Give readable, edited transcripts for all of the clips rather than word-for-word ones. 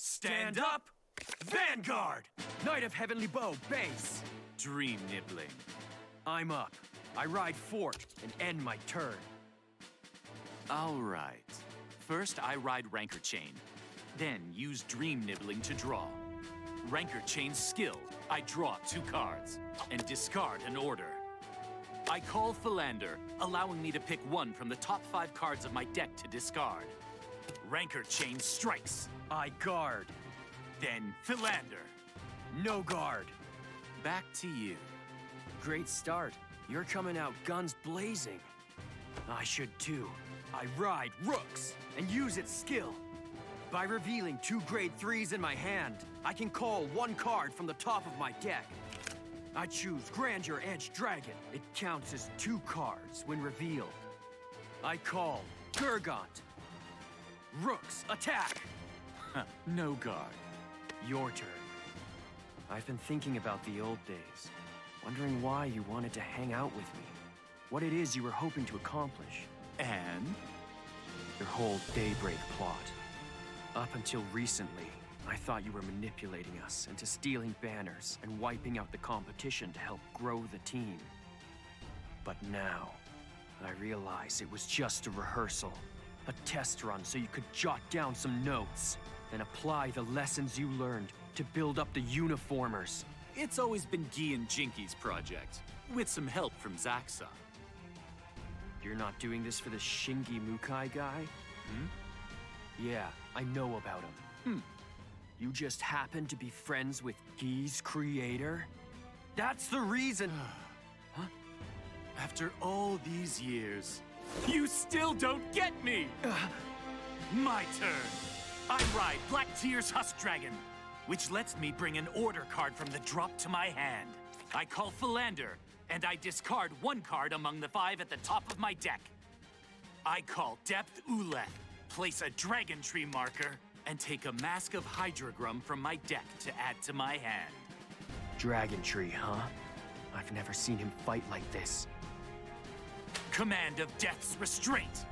Stand up! Vanguard! Knight of Heavenly Bow, base! Dream nibbling. I'm up. I ride fort and end my turn. All right. First, I ride Rancor Chain. Then use Dream Nibbling to draw. Rancor Chain's skill, I draw 2 cards and discard an order. I call Philander, allowing me to pick one from the top 5 cards of my deck to discard. Rancor Chain strikes. I guard. Then Philander. No guard. Back to you. Great start. You're coming out guns blazing. I should too. I ride Rooks and use its skill. By revealing 2 grade 3s in my hand, I can call 1 card from the top of my deck. I choose Grandeur Edge Dragon. It counts as 2 cards when revealed. I call Gurgant. Rooks, attack! No guard. Your turn. I've been thinking about the old days, wondering why you wanted to hang out with me, what it is you were hoping to accomplish. And? Your whole Daybreak plot. Up until recently, I thought you were manipulating us into stealing banners and wiping out the competition to help grow the team. But now, I realize it was just a rehearsal, a test run so you could jot down some notes and apply the lessons you learned to build up the uniformers. It's always been Guy and Jinky's project, with some help from Zaxa. You're not doing this for the Shingi Mukai guy? Yeah, I know about him. You just happen to be friends with Guy's creator? That's the reason... Huh? After all these years, you still don't get me! My turn! I ride Black Tear's Husk Dragon, which lets me bring an order card from the drop to my hand. I call Philander, and I discard 1 card among the 5 at the top of my deck. I call Depth Uleth, place a Dragon Tree marker, and take a Mask of Hydragrum from my deck to add to my hand. Dragon Tree, huh? I've never seen him fight like this. Command of Death's Restraint.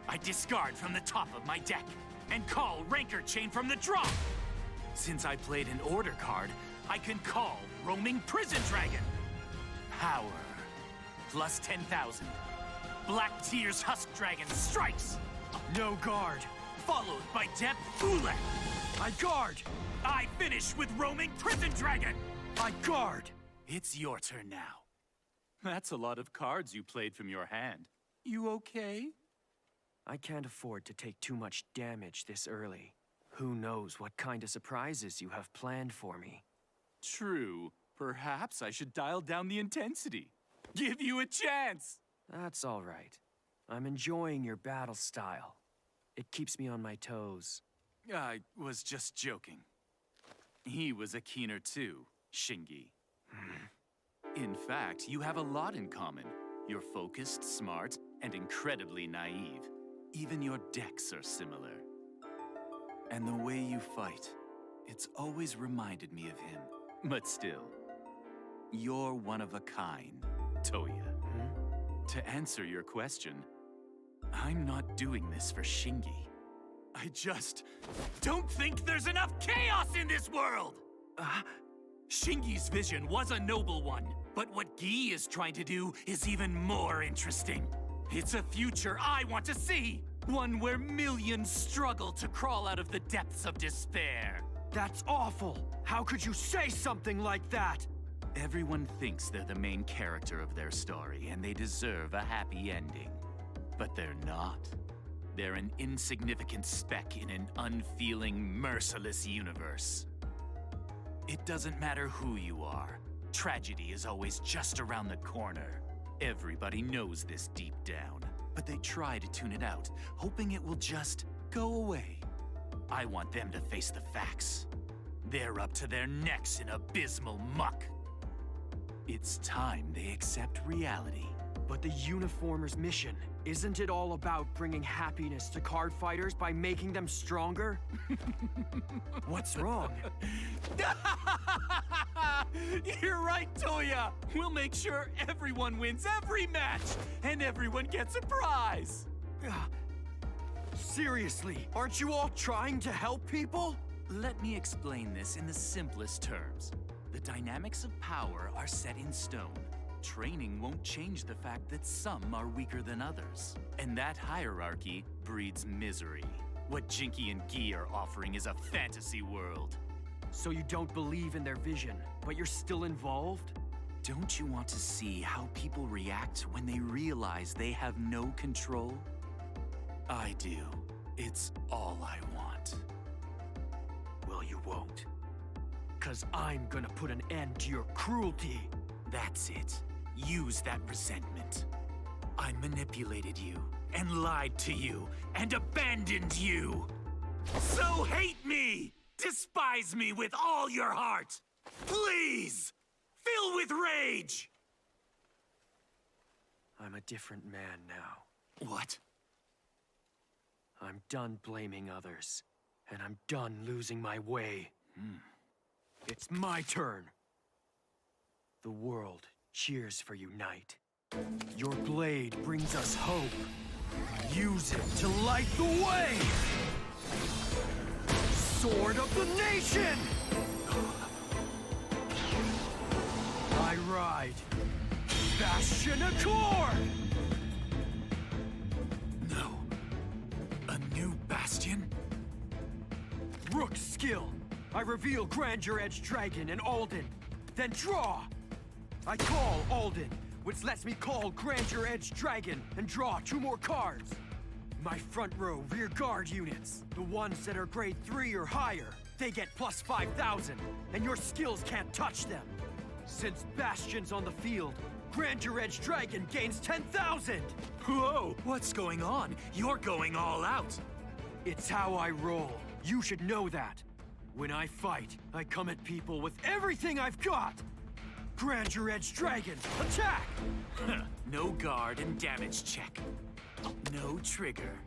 I discard from the top of my deck and call Rancor Chain from the drop. Since I played an order card, I can call Roaming Prison Dragon. Power. Plus 10,000. Black Tear's Husk Dragon strikes. No guard. Followed by Depth Uleth. I guard. I finish with Roaming Prison Dragon. I guard. It's your turn now. That's a lot of cards you played from your hand. You okay? I can't afford to take too much damage this early. Who knows what kind of surprises you have planned for me. True. Perhaps I should dial down the intensity. Give you a chance! That's all right. I'm enjoying your battle style. It keeps me on my toes. I was just joking. He was a keener too, Shingi. In fact, you have a lot in common. You're focused, smart, and incredibly naive. Even your decks are similar. And the way you fight, it's always reminded me of him. But still, you're one of a kind, Toyha. To answer your question, I'm not doing this for Shingi. I just don't think there's enough chaos in this world! Shingi's vision was a noble one, but what Guy is trying to do is even more interesting. It's a future I want to see! One where millions struggle to crawl out of the depths of despair. That's awful! How could you say something like that? Everyone thinks they're the main character of their story, and they deserve a happy ending. But they're not. They're an insignificant speck in an unfeeling, merciless universe. It doesn't matter who you are. Tragedy is always just around the corner. Everybody knows this deep down, but they try to tune it out, hoping it will just go away. I want them to face the facts. They're up to their necks in abysmal muck. It's time they accept reality. But the Uniformers' mission, isn't it all about bringing happiness to card fighters by making them stronger? What's wrong? You're right, Toyha! We'll make sure everyone wins every match, and everyone gets a prize! Seriously, aren't you all trying to help people? Let me explain this in the simplest terms. The dynamics of power are set in stone. Training won't change the fact that some are weaker than others. And that hierarchy breeds misery. What Jinky and Guy are offering is a fantasy world. So you don't believe in their vision, but you're still involved? Don't you want to see how people react when they realize they have no control? I do. It's all I want. Well, you won't. 'Cause I'm gonna put an end to your cruelty. That's it. Use that resentment. I manipulated you, and lied to you, and abandoned you. So hate me! Despise me with all your heart! Please! Fill with rage! I'm a different man now. What? I'm done blaming others, and I'm done losing my way. It's my turn. The world cheers for you, Knight. Your blade brings us hope. Use it to light the way! Sword of the Nation! I ride Bastion Accord! No. A new Bastion? Rook's skill. I reveal Grandeur Edge Dragon and Alden. Then draw! I call Alden, which lets me call Grandeur Edge Dragon and draw 2 more cards. My front row rear guard units, the ones that are grade 3 or higher, they get plus 5,000, and your skills can't touch them. Since Bastion's on the field, Grandeur Edge Dragon gains 10,000! Whoa, what's going on? You're going all out. It's how I roll. You should know that. When I fight, I come at people with everything I've got! Grandeur Edge Dragon, attack! No guard and damage check. No trigger.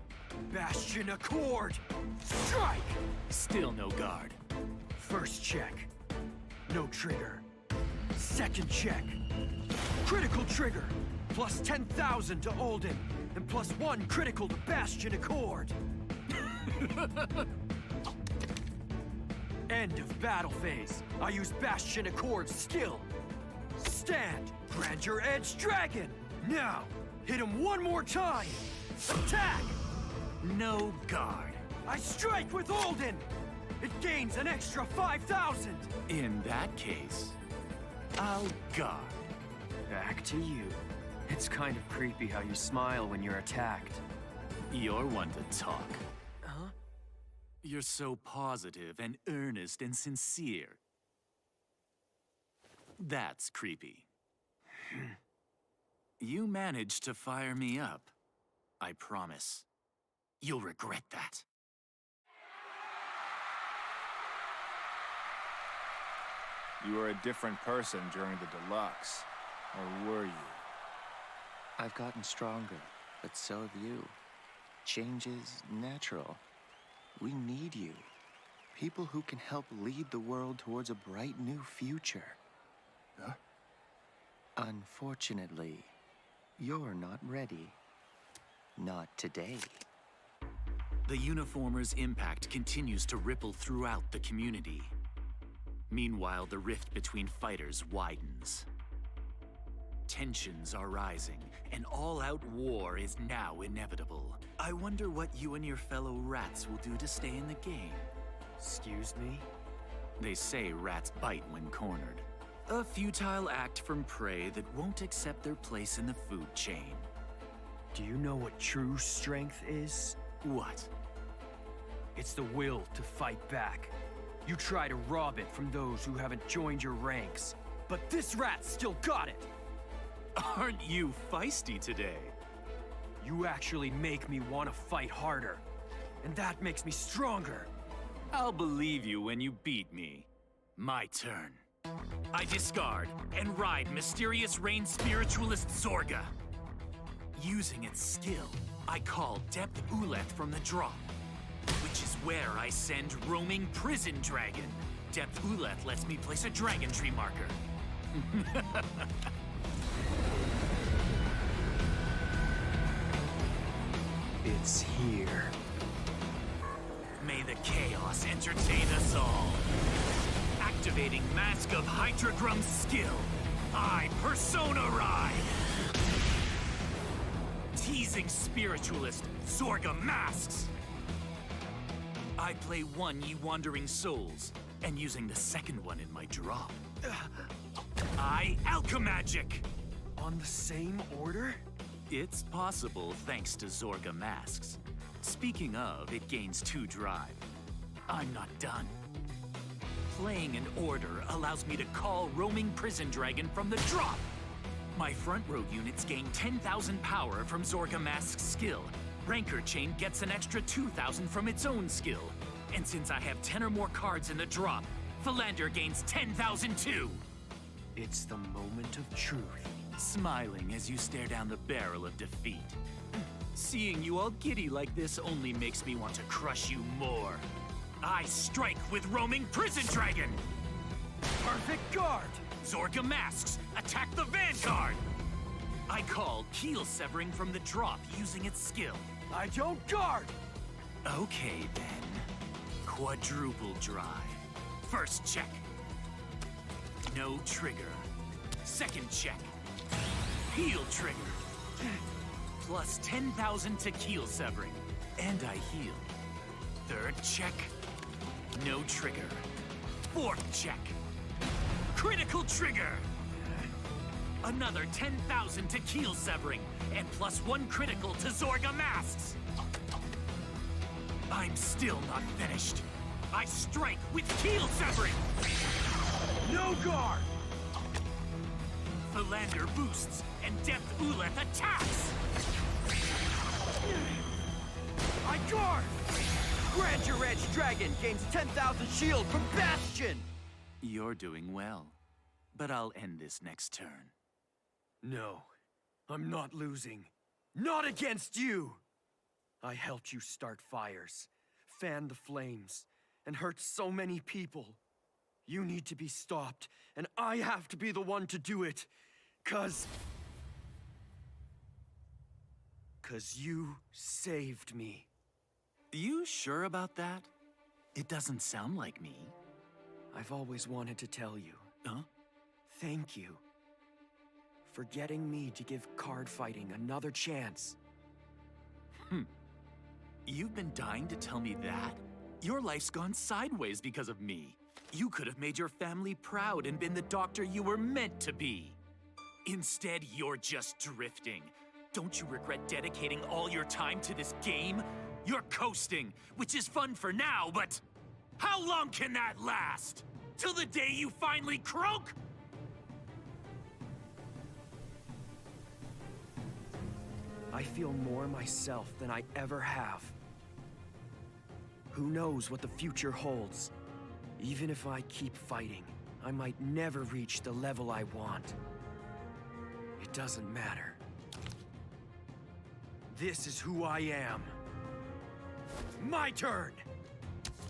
Bastion Accord, strike! Still no guard. First check, no trigger. Second check, critical trigger, plus 10,000 to Alden, and plus 1 critical to Bastion Accord. End of battle phase. I use Bastion Accord's skill. Stand, Grandeur Edge Dragon! Now, hit him 1 more time! Attack! No guard. I strike with Alden! It gains an extra 5,000! In that case, I'll guard. Back to you. It's kind of creepy how you smile when you're attacked. You're one to talk. Huh? You're so positive and earnest and sincere. That's creepy. You managed to fire me up. I promise. You'll regret that. You were a different person during the Deluxe. Or were you? I've gotten stronger, but so have you. Change is natural. We need you. People who can help lead the world towards a bright new future. Huh? Unfortunately, you're not ready. Not today. The Uniformer's impact continues to ripple throughout the community. Meanwhile, the rift between fighters widens. Tensions are rising, and all-out war is now inevitable. I wonder what you and your fellow rats will do to stay in the game. Excuse me? They say rats bite when cornered. A futile act from prey that won't accept their place in the food chain. Do you know what true strength is? What? It's the will to fight back. You try to rob it from those who haven't joined your ranks, but this rat's still got it! Aren't you feisty today? You actually make me want to fight harder, and that makes me stronger. I'll believe you when you beat me. My turn. I discard and ride Mysterious Rain Spiritualist Zorga. Using its skill, I call Depth Uleth from the draw, which is where I send Roaming Prison Dragon. Depth Uleth lets me place a Dragon Tree marker. It's here. May the chaos entertain us all. Activating Mask of Hydragrum's skill. I Persona Ride. Teasing Spiritualist Zorga masks. I play one Ye Wandering Souls, and using the second one in my drop. I Alchemagic. On the same order? It's possible thanks to Zorga masks. Speaking of, it gains 2 drive. I'm not done. Playing an order allows me to call Roaming Prison Dragon from the drop. My front row units gain 10,000 power from Zorga Mask's skill. Ranker Chain gets an extra 2,000 from its own skill. And since I have 10 or more cards in the drop, Philander gains 10,000 too. It's the moment of truth. Smiling as you stare down the barrel of defeat. Seeing you all giddy like this only makes me want to crush you more. I strike with Roaming Prison Dragon! Perfect guard! Zorga masks, attack the Vanguard! I call Keel Severing from the drop using its skill. I don't guard! Okay then. Quadruple drive. First check. No trigger. Second check. Heal trigger. Plus 10,000 to Keel Severing. And I heal. Third check. No trigger. Fourth check. Critical trigger! Another 10,000 to Keel Severing, and plus 1 critical to Zorga masks! I'm still not finished. I strike with Keel Severing! No guard! Philander boosts, and Depth Uleth attacks! I guard! Grandeur Edge Dragon gains 10,000 shield from Bastion! You're doing well, but I'll end this next turn. No, I'm not losing. Not against you! I helped you start fires, fan the flames, and hurt so many people. You need to be stopped, and I have to be the one to do it. 'Cause you saved me. You sure about that? It doesn't sound like me. I've always wanted to tell you. Huh? Thank you. For getting me to give card fighting another chance. You've been dying to tell me that? Your life's gone sideways because of me. You could have made your family proud and been the doctor you were meant to be. Instead, you're just drifting. Don't you regret dedicating all your time to this game? You're coasting, which is fun for now, but how long can that last? Till the day you finally croak? I feel more myself than I ever have. Who knows what the future holds? Even if I keep fighting, I might never reach the level I want. It doesn't matter. This is who I am. My turn!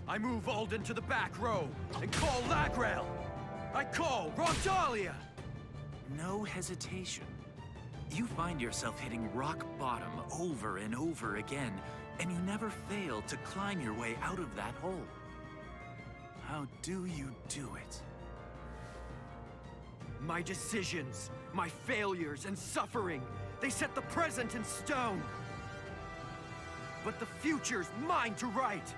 I move Alden to the back row and call Lagrel! I call Rondalia! No hesitation. You find yourself hitting rock bottom over and over again, and you never fail to climb your way out of that hole. How do you do it? My decisions, my failures and suffering, they set the present in stone. But the future's mine to write.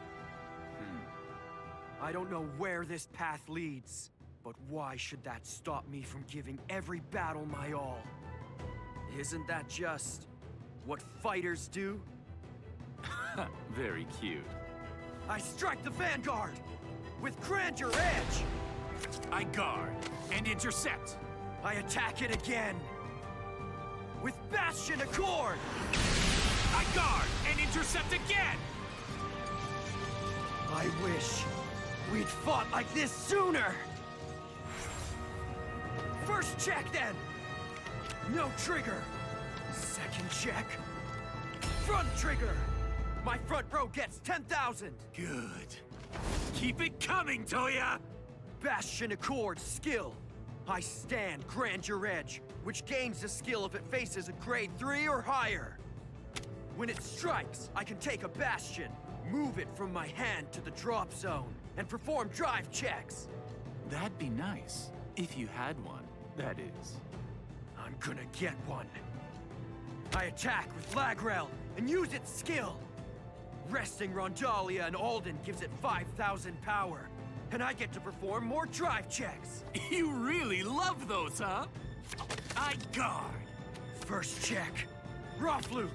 I don't know where this path leads, but why should that stop me from giving every battle my all? Isn't that just what fighters do? Very cute. I strike the Vanguard with Grandeur Edge. I guard and intercept. I attack it again with Bastion Accord. I guard and intercept again. I wish we'd fought like this sooner. First check then. No trigger. Second check. Front trigger. My front row gets 10,000. Good. Keep it coming, Toyha! Bastion Accord skill. I stand Grandeur Edge, which gains the skill if it faces a grade 3 or higher. When it strikes, I can take a Bastion, move it from my hand to the drop zone, and perform drive checks. That'd be nice. If you had one, that is. I'm gonna get one. I attack with Lagrel and use its skill. Resting Rondalia and Alden gives it 5,000 power, and I get to perform more drive checks. You really love those, huh? I guard. First check, Rofluke.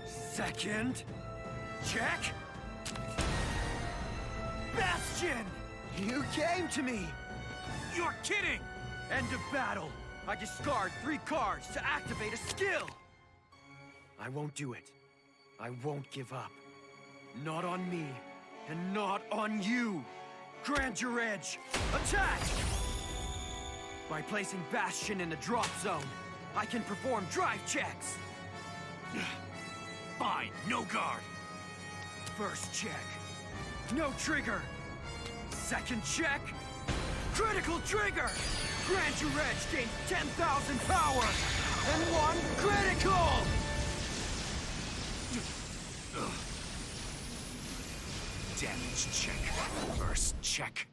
Second check, Bastion! You came to me! You're kidding! End of battle. I discard 3 cards to activate a skill. I won't do it. I won't give up. Not on me, and not on you. Grandeur Edge, attack! By placing Bastion in the drop zone, I can perform drive checks. Fine, no guard. First check, no trigger. Second check, critical trigger! Grandeur Edge gains 10,000 power, and 1 critical! Damage check. First check.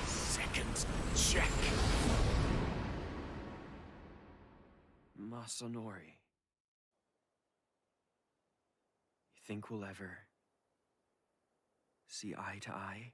Second check. Masanori. You think we'll ever see eye to eye?